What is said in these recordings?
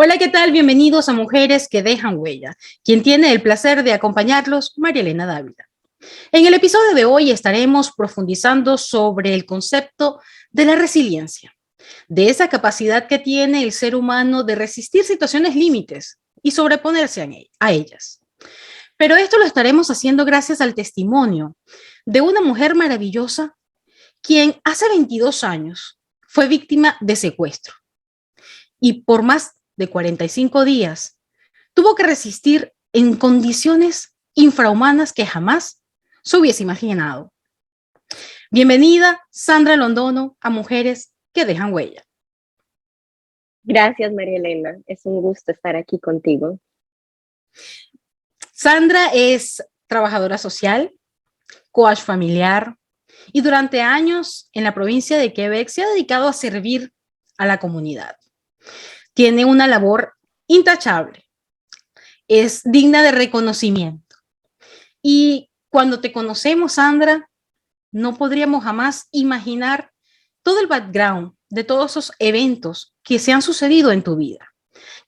Hola, ¿qué tal? Bienvenidos a Mujeres que dejan huella. Quien tiene el placer de acompañarlos, María Elena Dávila. En el episodio de hoy estaremos profundizando sobre el concepto de la resiliencia, de esa capacidad que tiene el ser humano de resistir situaciones límites y sobreponerse a ellas. Pero esto lo estaremos haciendo gracias al testimonio de una mujer maravillosa quien hace 22 años fue víctima de secuestro y por más de 45 días tuvo que resistir en condiciones infrahumanas que jamás se hubiese imaginado. Bienvenida, Sandra Londono, a Mujeres que dejan huella. Gracias, María Elena. Es un gusto estar aquí contigo. Sandra es trabajadora social, coach familiar y durante años en la provincia de Quebec se ha dedicado a servir a la comunidad. Tiene una labor intachable, es digna de reconocimiento. Y cuando te conocemos, Sandra, no podríamos jamás imaginar todo el background de todos esos eventos que se han sucedido en tu vida.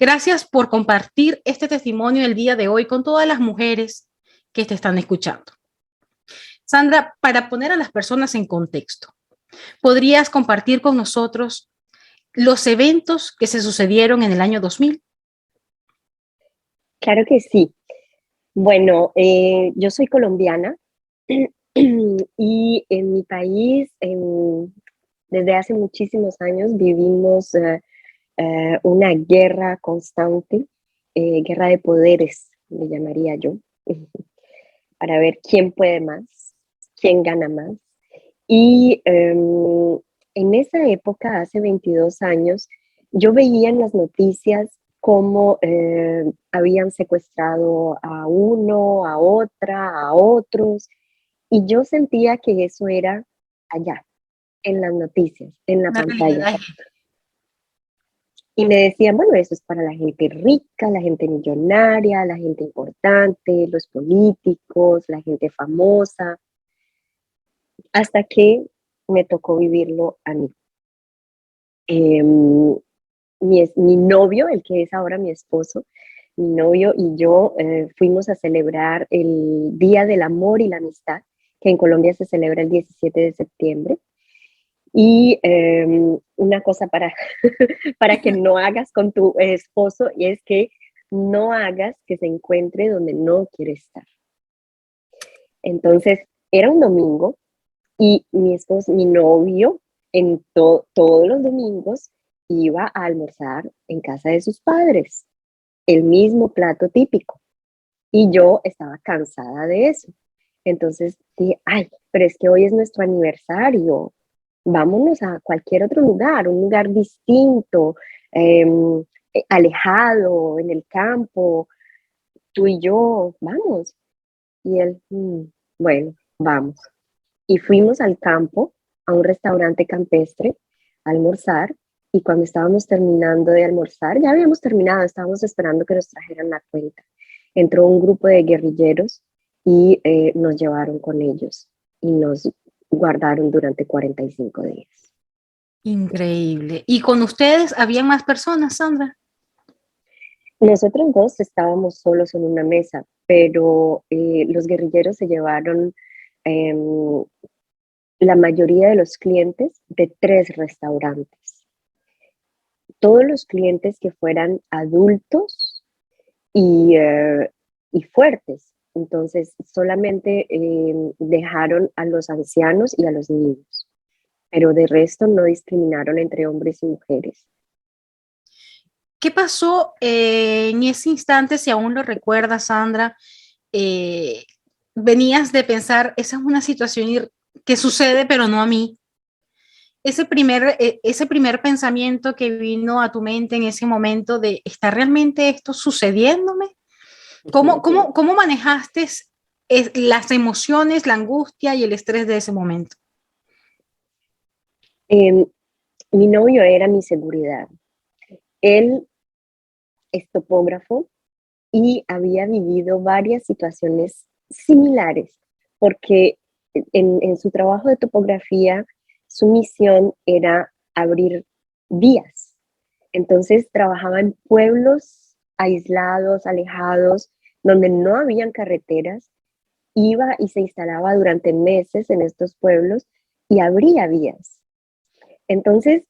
Gracias por compartir este testimonio el día de hoy con todas las mujeres que te están escuchando. Sandra, para poner a las personas en contexto, ¿podrías compartir con nosotros los eventos que se sucedieron en el año 2000? Claro que sí. Bueno, yo soy colombiana y en mi país desde hace muchísimos años vivimos una guerra constante, guerra de poderes, le llamaría yo, para ver quién puede más, quién gana más. Y en esa época, hace 22 años, yo veía en las noticias cómo habían secuestrado a uno, a otra, a otros, y yo sentía que eso era allá, en las noticias, en la La pantalla. realidad. Y me decían, bueno, eso es para la gente rica, la gente millonaria, la gente importante, los políticos, la gente famosa, hasta que me tocó vivirlo a mí. Mi novio, el que es ahora mi esposo, mi novio y yo fuimos a celebrar el Día del Amor y la Amistad, que en Colombia se celebra el 17 de septiembre. Y una cosa para que no hagas con tu esposo es que no hagas que se encuentre donde no quiere estar. Entonces, era un domingo y mi esposo, mi novio, todos los domingos iba a almorzar en casa de sus padres, el mismo plato típico. Y yo estaba cansada de eso. Entonces dije, ay, pero es que hoy es nuestro aniversario, vámonos a cualquier otro lugar, un lugar distinto, eh, alejado, en el campo, tú y yo, vamos. Y él, bueno, vamos. Y fuimos al campo, a un restaurante campestre, a almorzar. Y cuando estábamos terminando de almorzar, ya habíamos terminado, estábamos esperando que nos trajeran la cuenta. Entró un grupo de guerrilleros y nos llevaron con ellos y nos guardaron durante 45 días. Increíble. ¿Y con ustedes habían más personas, Sandra? Nosotros dos estábamos solos en una mesa, pero los guerrilleros se llevaron eh, la mayoría de los clientes de 3 restaurantes. Todos los clientes que fueran adultos y fuertes. Entonces, solamente dejaron a los ancianos y a los niños, pero de resto no discriminaron entre hombres y mujeres. ¿Qué pasó en ese instante, si aún lo recuerdas, Sandra? Eh, Venías de pensar, esa es una situación que sucede, pero no a mí. Ese primer pensamiento que vino a tu mente en ese momento de, ¿está realmente esto sucediéndome? ¿Cómo manejaste las emociones, la angustia y el estrés de ese momento? Eh, Mi novio era mi seguridad. Él es topógrafo y había vivido varias situaciones similares, porque en su trabajo de topografía, su misión era abrir vías. Entonces trabajaba en pueblos aislados, alejados, donde no habían carreteras. Iba y se instalaba durante meses en estos pueblos y abría vías. Entonces,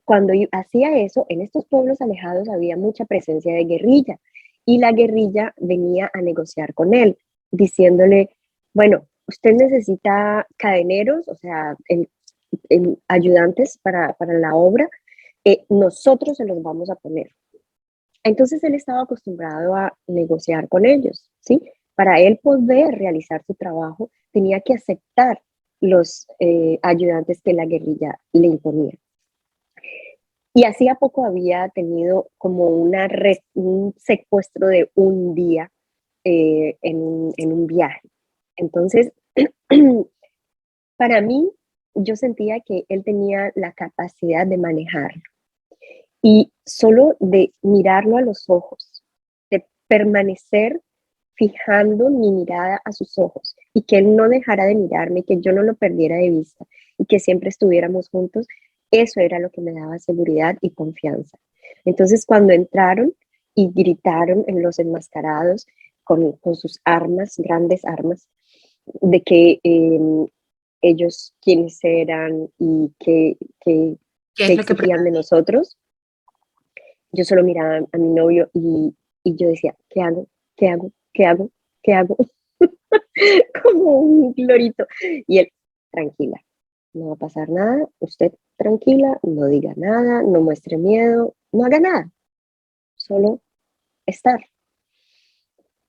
cuando hacía eso, en estos pueblos alejados había mucha presencia de guerrilla y la guerrilla venía a negociar con él, diciéndole, bueno, usted necesita cadeneros, o sea, ayudantes para la obra, nosotros se los vamos a poner. Entonces él estaba acostumbrado a negociar con ellos, ¿sí? Para él poder realizar su trabajo, tenía que aceptar los ayudantes que la guerrilla le imponía. Y hacía poco había tenido como un secuestro de un día en un viaje. Entonces, para mí, yo sentía que él tenía la capacidad de manejarlo. Y solo de mirarlo a los ojos, de permanecer fijando mi mirada a sus ojos y que él no dejara de mirarme, que yo no lo perdiera de vista y que siempre estuviéramos juntos, eso era lo que me daba seguridad y confianza. Entonces, cuando entraron y gritaron en los enmascarados con sus armas, grandes armas, de que ellos quiénes eran y que ¿Qué es lo que exigían de nosotros, yo solo miraba a mi novio y yo decía, ¿qué hago? ¿Qué hago? ¿Qué hago? ¿Qué hago? Como un glorito. Y él, tranquila, no va a pasar nada, usted tranquila, no diga nada, no muestre miedo, no haga nada, solo estar.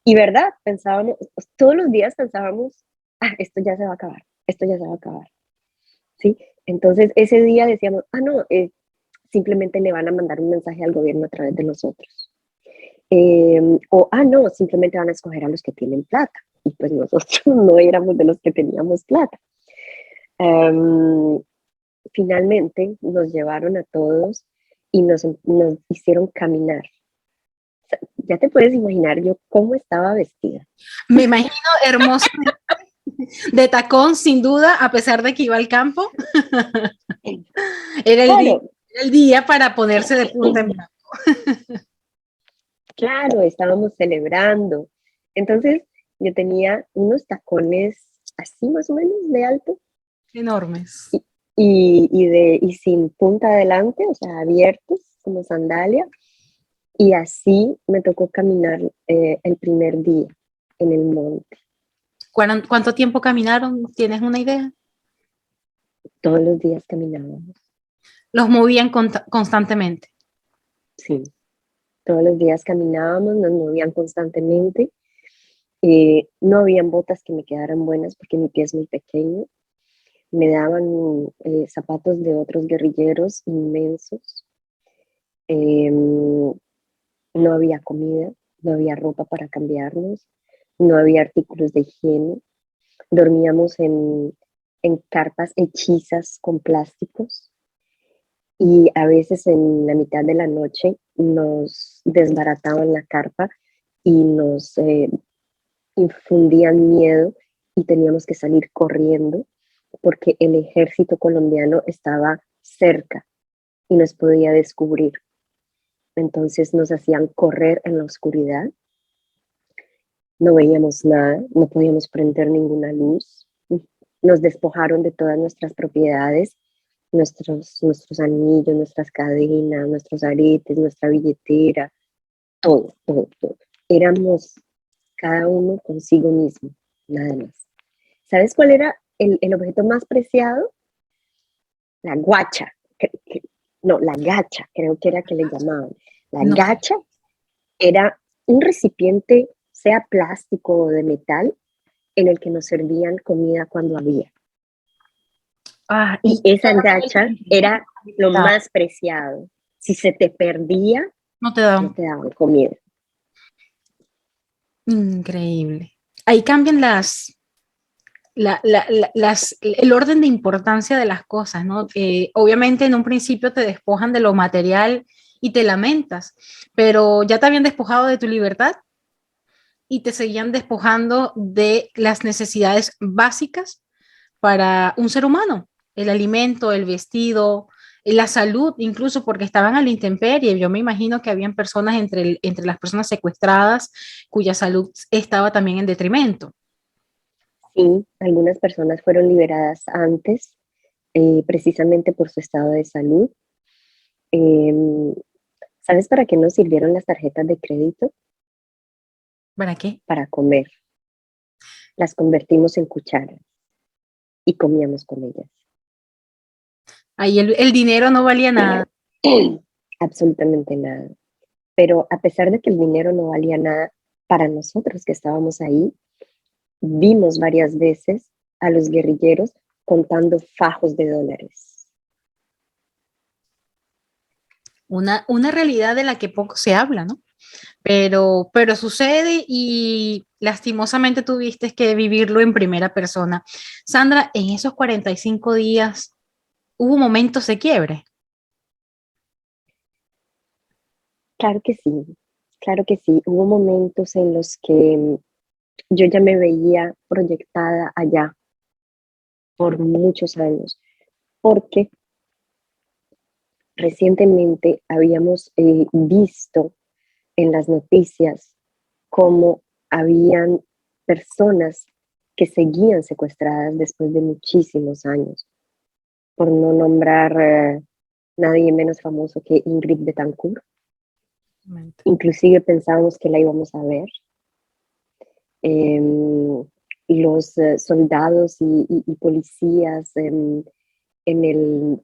Y verdad, pensábamos, todos los días pensábamos, esto ya se va a acabar, esto ya se va a acabar. ¿Sí? Entonces ese día decíamos, no, simplemente le van a mandar un mensaje al gobierno a través de nosotros. No, simplemente van a escoger a los que tienen plata. Y pues nosotros no éramos de los que teníamos plata. Finalmente nos llevaron a todos y nos hicieron caminar. O sea, ya te puedes imaginar yo cómo estaba vestida. Me imagino hermosa, de tacón sin duda, a pesar de que iba al campo. Era el día para ponerse de punta en blanco. Claro, estábamos celebrando. Entonces yo tenía unos tacones así más o menos de alto. Enormes. Y sin punta adelante, o sea, abiertos como sandalia. Y así me tocó caminar el primer día en el monte. ¿Cuánto tiempo caminaron? ¿Tienes una idea? Todos los días caminábamos. ¿Los movían constantemente? Sí, todos los días caminábamos, nos movían constantemente. No habían botas que me quedaran buenas porque mi pie es muy pequeño. Me daban zapatos de otros guerrilleros inmensos. No había comida, no había ropa para cambiarnos, no había artículos de higiene. Dormíamos en carpas hechizas con plásticos y a veces en la mitad de la noche nos desbarataban la carpa y nos infundían miedo y teníamos que salir corriendo porque el ejército colombiano estaba cerca y nos podía descubrir. Entonces nos hacían correr en la oscuridad, no veíamos nada, no podíamos prender ninguna luz, nos despojaron de todas nuestras propiedades, nuestros anillos, nuestras cadenas, nuestros aretes, nuestra billetera, todo, todo, todo. Éramos cada uno consigo mismo, nada más. ¿Sabes cuál era el objeto más preciado? La guacha. No, la gacha, creo que era que le llamaban. La gacha era un recipiente, sea plástico o de metal, en el que nos servían comida cuando había. Y esa gacha era lo más preciado. Si se te perdía, no te daban comida. Increíble. Ahí cambian el orden de importancia de las cosas, ¿no? Obviamente en un principio te despojan de lo material y te lamentas, pero ya te habían despojado de tu libertad y te seguían despojando de las necesidades básicas para un ser humano, el alimento, el vestido, la salud, incluso porque estaban a la intemperie. Yo me imagino que habían personas entre las personas secuestradas cuya salud estaba también en detrimento. Sí, algunas personas fueron liberadas antes, precisamente por su estado de salud. Em, ¿Sabes para qué nos sirvieron las tarjetas de crédito? ¿Para qué? Para comer. Las convertimos en cucharas y comíamos con ellas. Ahí el dinero no valía nada. Absolutamente nada. Pero a pesar de que el dinero no valía nada para nosotros que estábamos ahí, vimos varias veces a los guerrilleros contando fajos de dólares. Una realidad de la que poco se habla, ¿no? Pero sucede y lastimosamente tuviste que vivirlo en primera persona. Sandra, en esos 45 días hubo momentos de quiebre. Claro que sí, claro que sí. Hubo momentos en los que yo ya me veía proyectada allá por muchos años, porque recientemente habíamos visto en las noticias cómo habían personas que seguían secuestradas después de muchísimos años, por no nombrar nadie menos famoso que Ingrid Betancourt. Inclusive pensábamos que la íbamos a ver. Los soldados y policías en el,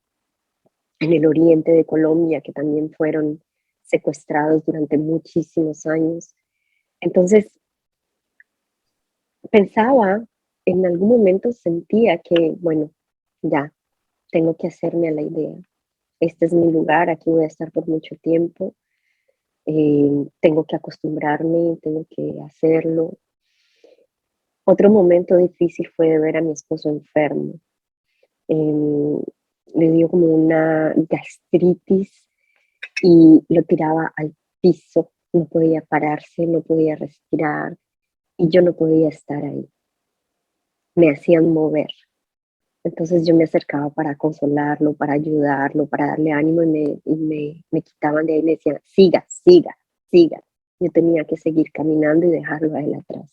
en el oriente de Colombia, que también fueron secuestrados durante muchísimos años. Entonces, pensaba, en algún momento sentía que, bueno, ya, tengo que hacerme a la idea. Este es mi lugar, aquí voy a estar por mucho tiempo. Tengo que acostumbrarme, tengo que hacerlo. Otro momento difícil fue ver a mi esposo enfermo. Eh, Le dio como una gastritis y lo tiraba al piso, no podía pararse, no podía respirar y yo no podía estar ahí. Me hacían mover. Entonces yo me acercaba para consolarlo, para ayudarlo, para darle ánimo y me quitaban de ahí y me decían, siga, siga, siga. Yo tenía que seguir caminando y dejarlo a él atrás.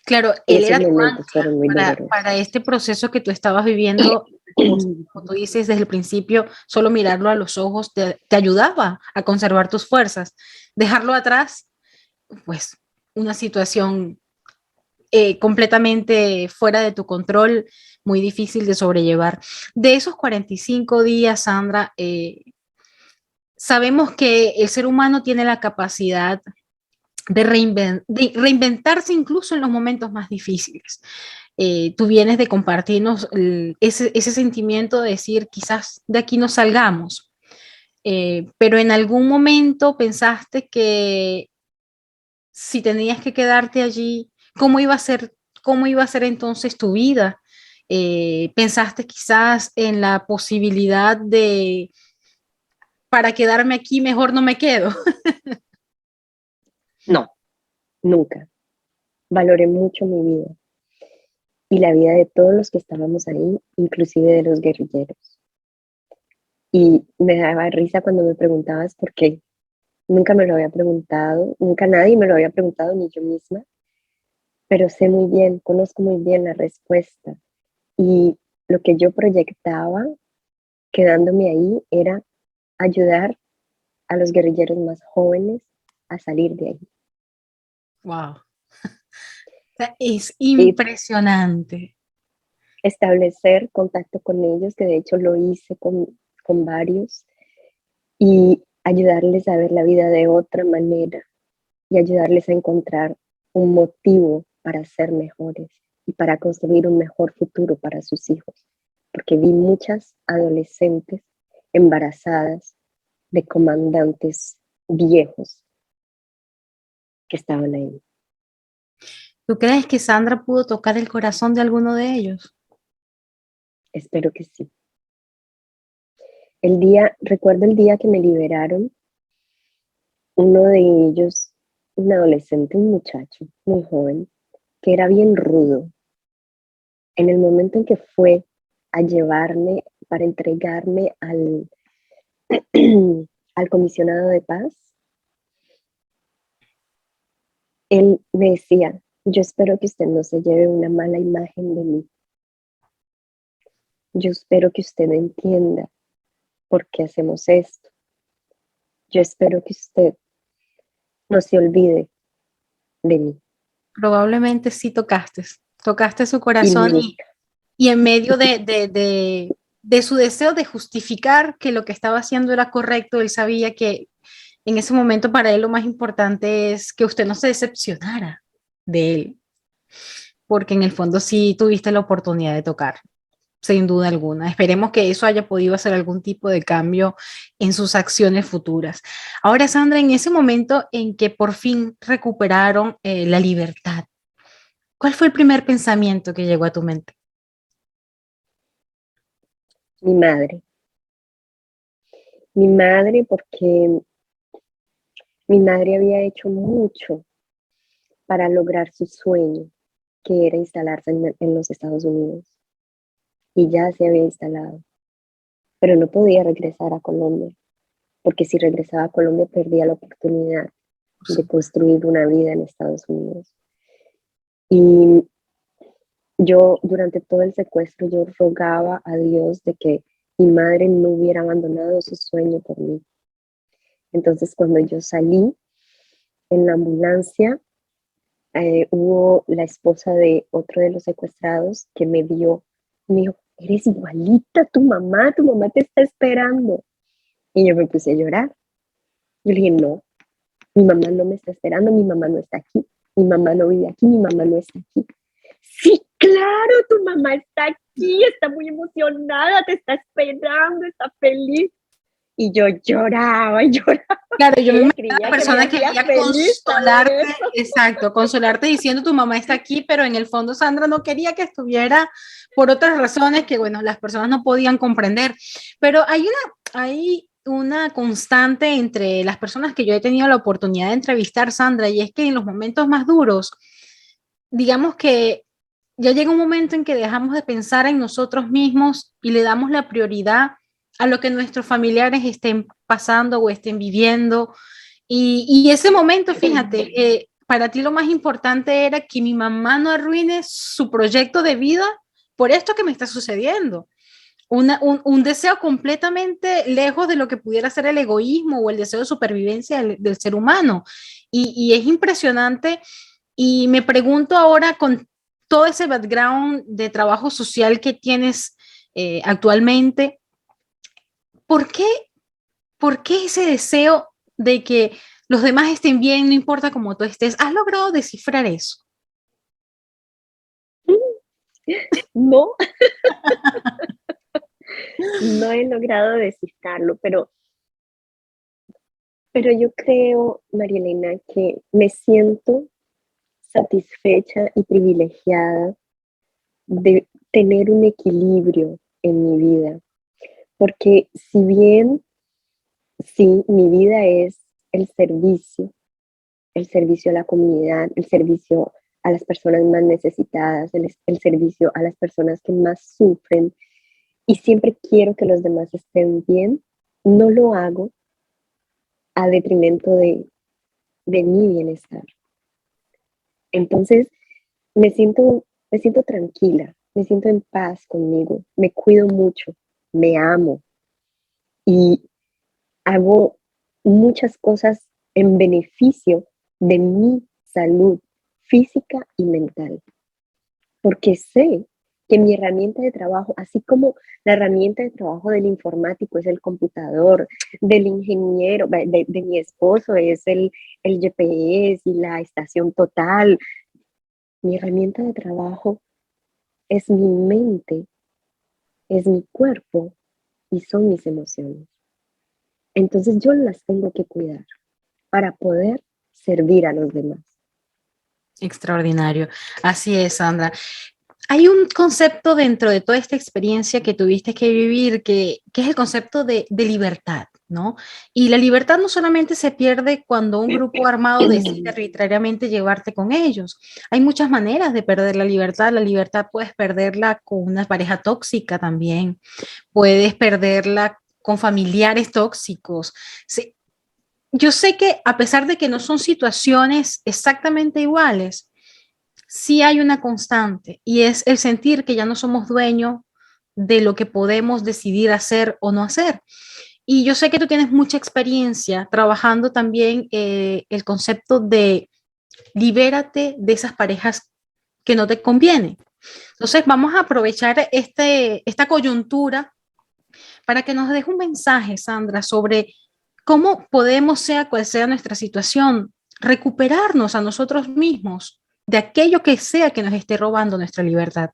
Claro, Y él esos era tu momentos ancla fueron muy para dolorosos. este proceso que tú estabas viviendo. Como tú dices desde el principio, solo mirarlo a los ojos te ayudaba a conservar tus fuerzas. Dejarlo atrás, pues una situación completamente fuera de tu control, muy difícil de sobrellevar. De esos 45 días, Sandra, sabemos que el ser humano tiene la capacidad de reinventarse incluso en los momentos más difíciles. Tú vienes de compartirnos ese sentimiento de decir, quizás de aquí no salgamos, pero en algún momento pensaste que si tenías que quedarte allí, cómo iba a ser entonces tu vida? ¿Pensaste quizás en la posibilidad de, para quedarme aquí, mejor no me quedo? No, nunca. Valoré mucho mi vida y la vida de todos los que estábamos ahí, inclusive de los guerrilleros. Y me daba risa cuando me preguntabas por qué. Nunca me lo había preguntado, nunca nadie me lo había preguntado, ni yo misma, pero sé muy bien, conozco muy bien la respuesta. Y lo que yo proyectaba quedándome ahí era ayudar a los guerrilleros más jóvenes a salir de ahí. Wow. Sea, es Y impresionante. establecer contacto con ellos, que de hecho lo hice con varios, y ayudarles a ver la vida de otra manera y ayudarles a encontrar un motivo para ser mejores y para construir un mejor futuro para sus hijos. Porque vi muchas adolescentes embarazadas de comandantes viejos que estaban ahí. ¿Tú crees que Sandra pudo tocar el corazón de alguno de ellos? Espero que sí. Recuerdo el día que me liberaron, uno de ellos, un adolescente, un muchacho muy joven, que era bien rudo. En el momento en que fue a llevarme para entregarme al comisionado de paz, él me decía, yo espero que usted no se lleve una mala imagen de mí. Yo espero que usted entienda por qué hacemos esto. Yo espero que usted no se olvide de mí. Probablemente sí tocaste su corazón y en medio de su deseo de justificar que lo que estaba haciendo era correcto, él sabía que en ese momento para él lo más importante es que usted no se decepcionara de él, porque en el fondo sí tuviste la oportunidad de tocar, sin duda alguna. Esperemos que eso haya podido hacer algún tipo de cambio en sus acciones futuras. Ahora, Sandra, en ese momento en que por fin recuperaron la libertad, ¿cuál fue el primer pensamiento que llegó a tu mente? Mi madre. Mi madre, porque mi madre había hecho mucho para lograr su sueño, que era instalarse en los Estados Unidos. Y ya se había instalado, pero no podía regresar a Colombia, porque si regresaba a Colombia perdía la oportunidad de construir una vida en Estados Unidos. Y yo durante todo el secuestro yo rogaba a Dios de que mi madre no hubiera abandonado su sueño por mí. Entonces cuando yo salí en la ambulancia, hubo la esposa de otro de los secuestrados que me vio y me dijo, eres igualita a tu mamá te está esperando. Y yo me puse a llorar. Yo le dije, no, mi mamá no me está esperando, mi mamá no está aquí, mi mamá no vive aquí, mi mamá no está aquí. Sí, claro, tu mamá está aquí, está muy emocionada, te está esperando, está feliz. Y yo lloraba y lloraba. Claro, yo me Ella imagino creía la que me persona que hacía quería feliz saber consolarte, eso. exacto, consolarte diciendo tu mamá está aquí, pero en el fondo Sandra no quería que estuviera por otras razones que, bueno, las personas no podían comprender. Pero hay una constante entre las personas que yo he tenido la oportunidad de entrevistar, Sandra, y es que en los momentos más duros, digamos que ya llega un momento en que dejamos de pensar en nosotros mismos y le damos la prioridad a lo que nuestros familiares estén pasando o estén viviendo. Y ese momento, fíjate, para ti lo más importante era que mi mamá no arruine su proyecto de vida por esto que me está sucediendo. Un deseo completamente lejos de lo que pudiera ser el egoísmo o el deseo de supervivencia del ser humano. Y es impresionante. Y me pregunto ahora, con todo ese background de trabajo social que tienes actualmente, ¿por qué, ¿por qué ese deseo de que los demás estén bien, no importa cómo tú estés? ¿Has logrado descifrar eso? No, no he logrado descifrarlo, pero yo creo, María Elena, que me siento satisfecha y privilegiada de tener un equilibrio en mi vida, porque si bien sí, mi vida es el servicio a la comunidad, el servicio a las personas más necesitadas, el servicio a las personas que más sufren, y siempre quiero que los demás estén bien, no lo hago a detrimento de mi bienestar. Entonces, me siento tranquila, me siento en paz conmigo, me cuido mucho, me amo y hago muchas cosas en beneficio de mi salud física y mental, porque sé que mi herramienta de trabajo, así como la herramienta de trabajo del informático es el computador, del ingeniero, de mi esposo es el GPS y la estación total, mi herramienta de trabajo es mi mente, es mi cuerpo y son mis emociones. Entonces yo las tengo que cuidar para poder servir a los demás. Extraordinario. Así es, Sandra. Hay un concepto dentro de toda esta experiencia que tuviste que vivir que es el concepto de libertad. ¿no? Y la libertad no solamente se pierde cuando un grupo armado decide arbitrariamente llevarte con ellos. Hay muchas maneras de perder la libertad. La libertad puedes perderla con una pareja tóxica también. Puedes perderla con familiares tóxicos. Sí, yo sé que a pesar de que no son situaciones exactamente iguales, sí hay una constante y es el sentir que ya no somos dueños de lo que podemos decidir hacer o no hacer. Y yo sé que tú tienes mucha experiencia trabajando también el concepto de libérate de esas parejas que no te convienen. Entonces, vamos a aprovechar esta coyuntura para que nos deje un mensaje, Sandra, sobre cómo podemos, sea cual sea nuestra situación, recuperarnos a nosotros mismos de aquello que sea que nos esté robando nuestra libertad.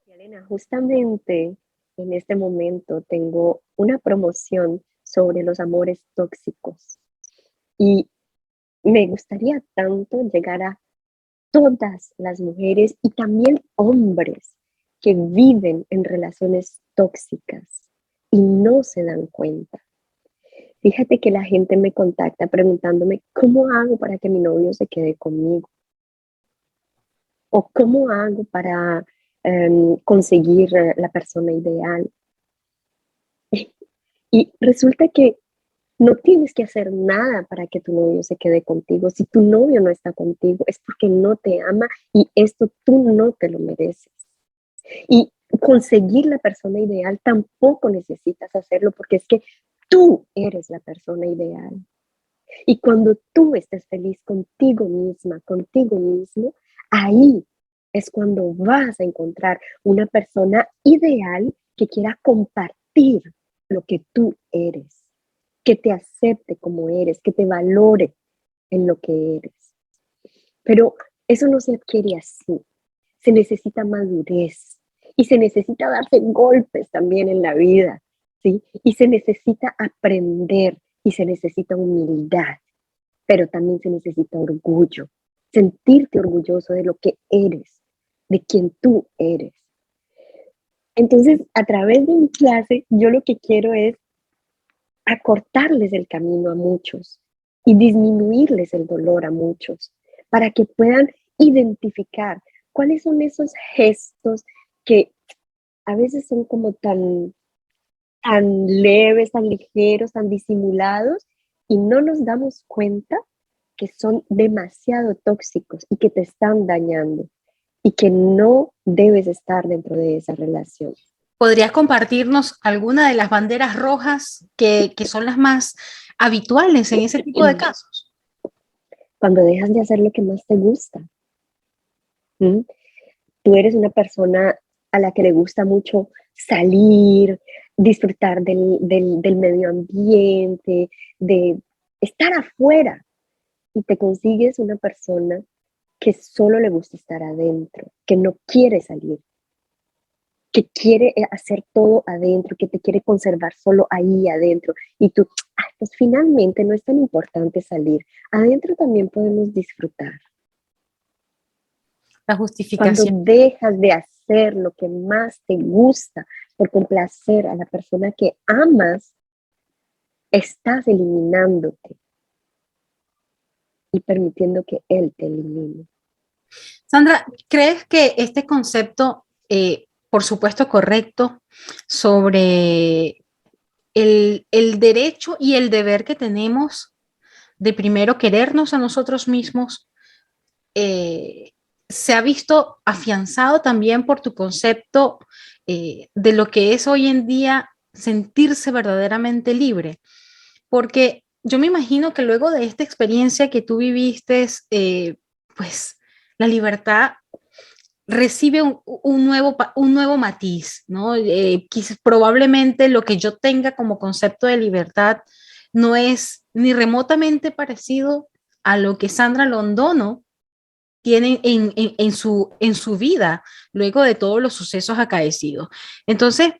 Elena, justamente en este momento tengo una promoción sobre los amores tóxicos y me gustaría tanto llegar a todas las mujeres y también hombres que viven en relaciones tóxicas y no se dan cuenta. Fíjate que la gente me contacta preguntándome, ¿cómo hago para que mi novio se quede conmigo? ¿O cómo hago para conseguir la persona ideal? Y resulta que no tienes que hacer nada para que tu novio se quede contigo. Si tu novio no está contigo, es porque no te ama y esto tú no te lo mereces. Y conseguir la persona ideal tampoco necesitas hacerlo porque es que tú eres la persona ideal. Y cuando tú estés feliz contigo misma, contigo mismo, ahí es cuando vas a encontrar una persona ideal que quiera compartir lo que tú eres, que te acepte como eres, que te valore en lo que eres. Pero eso no se adquiere así. Se necesita madurez y se necesita darse golpes también en la vida, ¿sí? Y se necesita aprender y se necesita humildad, pero también se necesita orgullo, sentirte orgulloso de lo que eres, de quien tú eres. Entonces, a través de mi clase, yo lo que quiero es acortarles el camino a muchos y disminuirles el dolor a muchos para que puedan identificar cuáles son esos gestos que a veces son como tan leves, tan ligeros, tan disimulados y no nos damos cuenta que son demasiado tóxicos y que te están dañando y que no debes estar dentro de esa relación. ¿Podrías compartirnos alguna de las banderas rojas que son las más habituales en ese tipo de casos? Cuando dejas de hacer lo que más te gusta. ¿Mm? Tú eres una persona a la que le gusta mucho salir, disfrutar del medio ambiente, de estar afuera y te consigues una persona que solo le gusta estar adentro, que no quiere salir, que quiere hacer todo adentro, que te quiere conservar solo ahí adentro. Y tú, pues finalmente no es tan importante salir. Adentro también podemos disfrutar. La Cuando justificación. dejas de hacer lo que más te gusta por complacer a la persona que amas, estás eliminándote y permitiendo que él te elimine. Sandra, ¿crees que este concepto, por supuesto correcto, sobre el derecho y el deber que tenemos de primero querernos a nosotros mismos, eh, se ha visto afianzado también por tu concepto de lo que es hoy en día sentirse verdaderamente libre? Porque yo me imagino que luego de esta experiencia que tú viviste, pues la libertad recibe un nuevo matiz, ¿no? Probablemente lo que yo tenga como concepto de libertad no es ni remotamente parecido a lo que Sandra Londono tiene en su vida luego de todos los sucesos acaecidos. Entonces,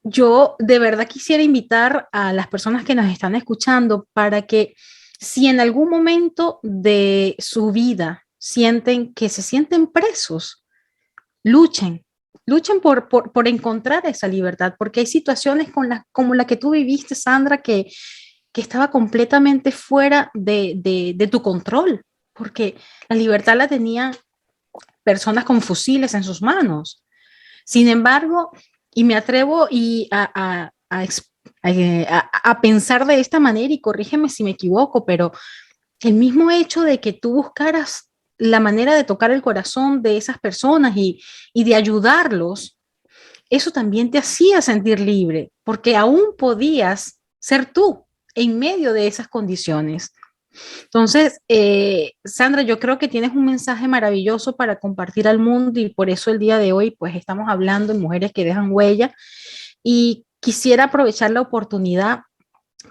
yo de verdad quisiera invitar a las personas que nos están escuchando para que si en algún momento de su vida sienten que se sienten presos, luchen, luchen por encontrar esa libertad, porque hay situaciones como la que tú viviste, Sandra, que estaba completamente fuera de tu control, porque la libertad la tenían personas con fusiles en sus manos. Sin embargo, y me atrevo a pensar de esta manera, y corrígeme si me equivoco, pero el mismo hecho de que tú buscaras la manera de tocar el corazón de esas personas y de ayudarlos, eso también te hacía sentir libre, porque aún podías ser tú en medio de esas condiciones. Entonces, Sandra, yo creo que tienes un mensaje maravilloso para compartir al mundo y por eso el día de hoy, pues estamos hablando de mujeres que dejan huella y quisiera aprovechar la oportunidad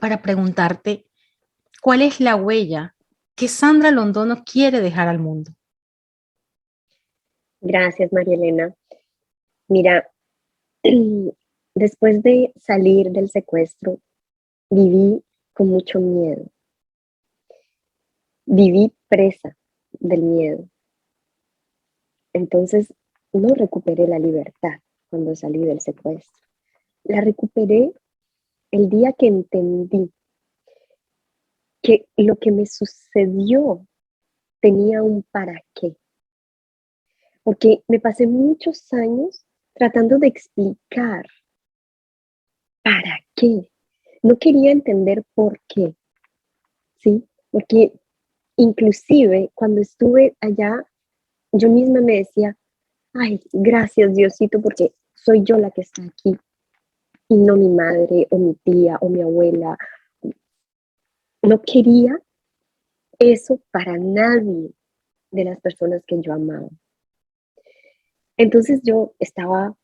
para preguntarte, ¿cuál es la huella que Sandra Londono quiere dejar al mundo? Gracias, María Elena. Mira, después de salir del secuestro, viví con mucho miedo. Viví presa del miedo. Entonces, no recuperé la libertad cuando salí del secuestro. La recuperé el día que entendí que lo que me sucedió tenía un para qué. Porque me pasé muchos años tratando de explicar para qué. No quería entender por qué, ¿sí? Porque inclusive cuando estuve allá, yo misma me decía, ay, gracias Diosito, porque soy yo la que está aquí y no mi madre o mi tía o mi abuela. No quería eso para nadie de las personas que yo amaba. Entonces yo estaba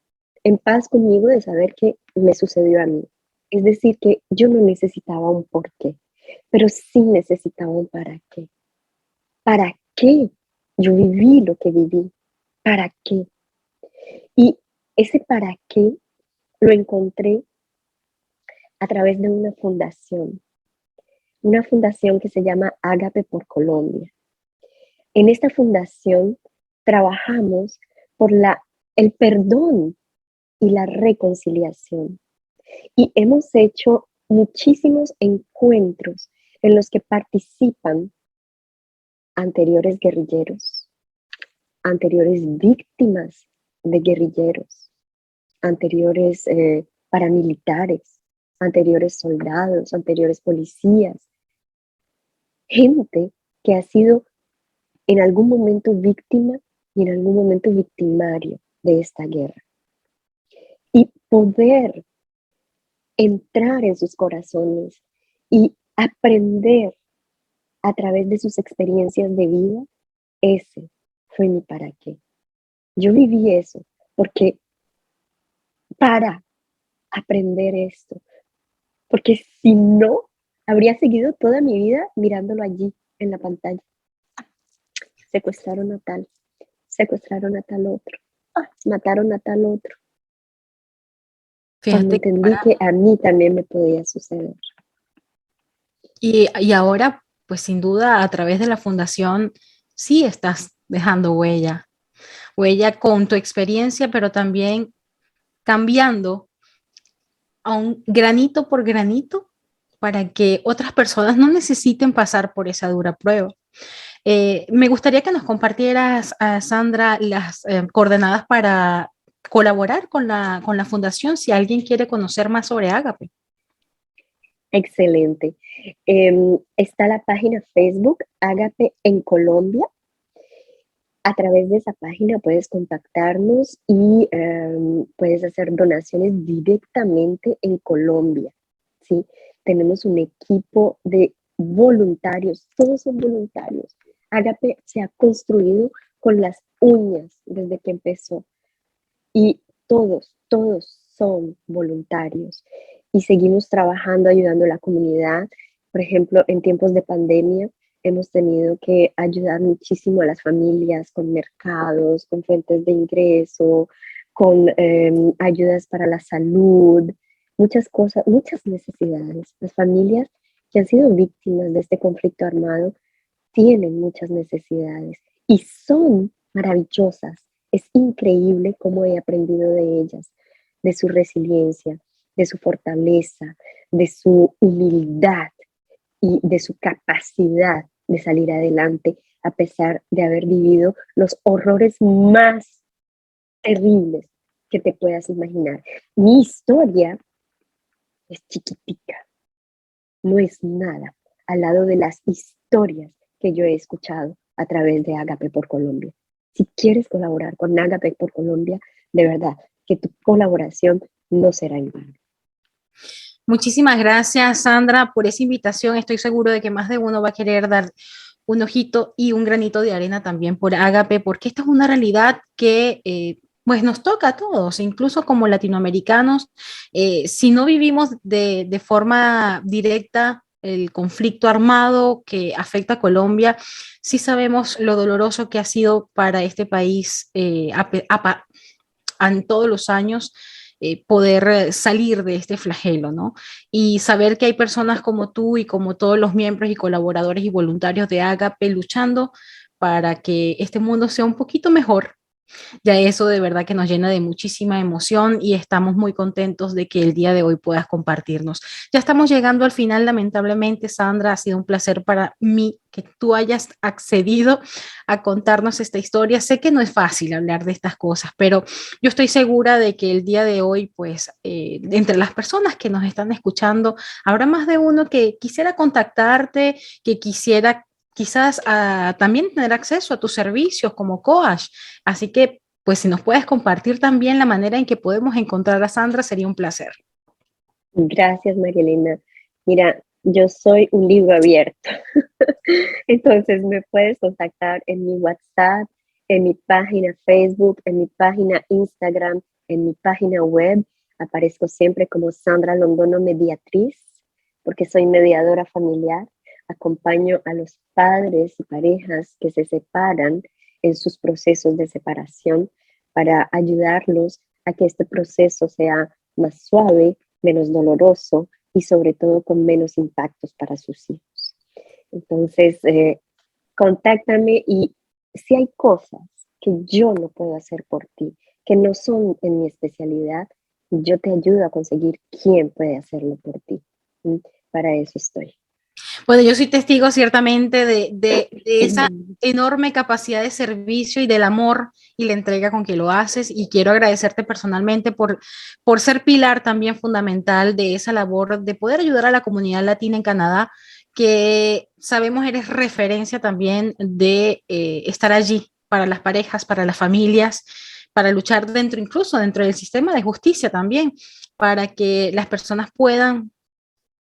en paz conmigo de saber que me sucedió a mí. Es decir, que yo no necesitaba un porqué, pero sí necesitaba un para qué. ¿Para qué yo viví lo que viví? ¿Para qué? Y ese para qué lo encontré a través de una fundación que se llama Ágape por Colombia. En esta fundación trabajamos por el perdón y la reconciliación. Y hemos hecho muchísimos encuentros en los que participan anteriores guerrilleros, anteriores víctimas de guerrilleros, anteriores paramilitares, anteriores soldados, anteriores policías, gente que ha sido en algún momento víctima y en algún momento victimario de esta guerra. Y poder entrar en sus corazones y aprender a través de sus experiencias de vida, ese fue mi para qué. Yo viví eso porque para aprender esto, porque si no, habría seguido toda mi vida mirándolo allí en la pantalla. Secuestraron a tal otro, mataron a tal otro. Cuando Fíjate que entendí ahora, que a mí también me podía suceder. y ahora, pues sin duda, a través de la fundación, sí estás dejando huella, huella con tu experiencia, pero también cambiando a un granito por granito para que otras personas no necesiten pasar por esa dura prueba. Me gustaría que nos compartieras, Sandra, las coordenadas para colaborar con con la fundación si alguien quiere conocer más sobre Ágape. Excelente. Está la página Facebook Ágape en Colombia. A través de esa página puedes contactarnos y puedes hacer donaciones directamente en Colombia. ¿Sí? Tenemos un equipo de voluntarios, todos son voluntarios. Ágape se ha construido con las uñas desde que empezó y todos son voluntarios y seguimos trabajando, ayudando a la comunidad. Por ejemplo, en tiempos de pandemia hemos tenido que ayudar muchísimo a las familias con mercados, con fuentes de ingreso, con ayudas para la salud, muchas cosas, muchas necesidades. Las familias que han sido víctimas de este conflicto armado tienen muchas necesidades y son maravillosas Es increíble cómo he aprendido de ellas, de su resiliencia, de su fortaleza, de su humildad y de su capacidad de salir adelante a pesar de haber vivido los horrores más terribles que te puedas imaginar. Mi historia es chiquitica, no es nada al lado de las historias que yo he escuchado a través de Ágape por Colombia. Si quieres colaborar con Ágape por Colombia, de verdad que tu colaboración no será en vano. Muchísimas gracias, Sandra, por esa invitación. Estoy seguro de que más de uno va a querer dar un ojito y un granito de arena también por Ágape, porque esta es una realidad que pues nos toca a todos, incluso como latinoamericanos. Si no vivimos de forma directa el conflicto armado que afecta a Colombia, sí sabemos lo doloroso que ha sido para este país en todos los años poder salir de este flagelo, ¿no? Y saber que hay personas como tú y como todos los miembros y colaboradores y voluntarios de Ágape luchando para que este mundo sea un poquito mejor. Ya eso de verdad que nos llena de muchísima emoción y estamos muy contentos de que el día de hoy puedas compartirnos. Ya estamos llegando al final, lamentablemente, Sandra, ha sido un placer para mí que tú hayas accedido a contarnos esta historia. Sé que no es fácil hablar de estas cosas, pero yo estoy segura de que el día de hoy, pues, entre las personas que nos están escuchando, habrá más de uno que quisiera contactarte, que quisiera quizás también tener acceso a tus servicios como coach. Así que, pues si nos puedes compartir también la manera en que podemos encontrar a Sandra, sería un placer. Gracias, María Elena. Mira, yo soy un libro abierto. Entonces me puedes contactar en mi WhatsApp, en mi página Facebook, en mi página Instagram, en mi página web. Aparezco siempre como Sandra Londono Mediatriz, porque soy mediadora familiar. Acompaño a los padres y parejas que se separan en sus procesos de separación para ayudarlos a que este proceso sea más suave, menos doloroso y sobre todo con menos impactos para sus hijos. Entonces, contáctame y si hay cosas que yo no puedo hacer por ti, que no son en mi especialidad, yo te ayudo a conseguir quién puede hacerlo por ti. Para eso estoy. Bueno, yo soy testigo ciertamente de esa enorme capacidad de servicio y del amor y la entrega con que lo haces y quiero agradecerte personalmente por ser pilar también fundamental de esa labor de poder ayudar a la comunidad latina en Canadá, que sabemos eres referencia también de estar allí para las parejas, para las familias, para luchar incluso dentro del sistema de justicia también, para que las personas puedan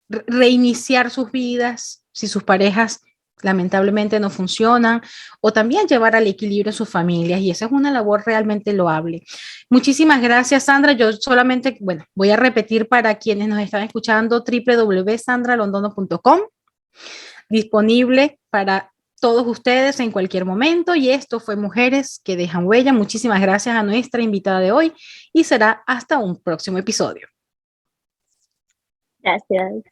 reiniciar sus vidas si sus parejas lamentablemente no funcionan, o también llevar al equilibrio sus familias, y esa es una labor realmente loable. Muchísimas gracias, Sandra. Yo solamente, bueno, voy a repetir para quienes nos están escuchando, www.sandralondono.com, disponible para todos ustedes en cualquier momento, y esto fue Mujeres que Dejan Huella. Muchísimas gracias a nuestra invitada de hoy y será hasta un próximo episodio. Gracias.